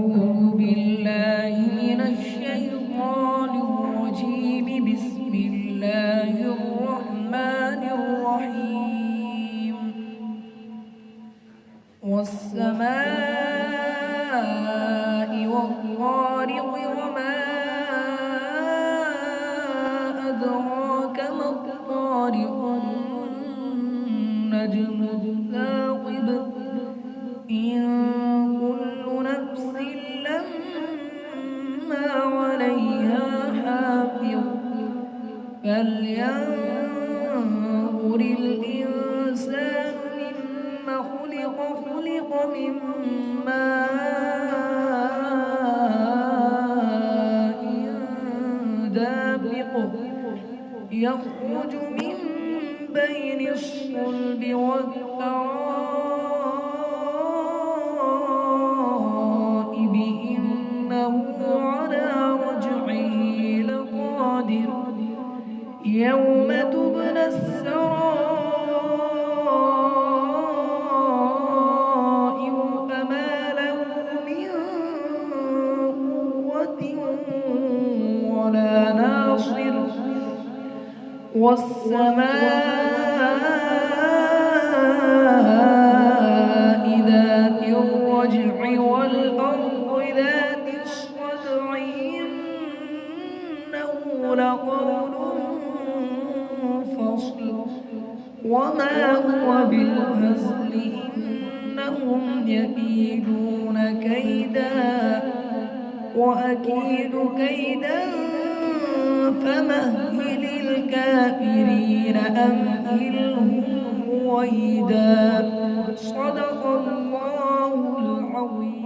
أعوذ بالله من الشيطان الرجيم. بسم الله الرحمن الرحيم. والسماء والطارق وما أدراك ما الطارق النجم الثاقب إن كل نفس لما عليها حافظ فلينظر الإنسان مما خلق من ماء دافق يخرج من بين الصلب والترائب إنه على رجعه لقادر يوم تبلى السرائر فما له من قوة ولا ناصر. والسماء ذات الرجع والأرض ذات الصدع إنه لقول فصل وما هو بالهزل إنهم يكيدون كيدا وأكيد كيدا فمهل الكافرين أمهلهم رويدا. صدق الله العظيم.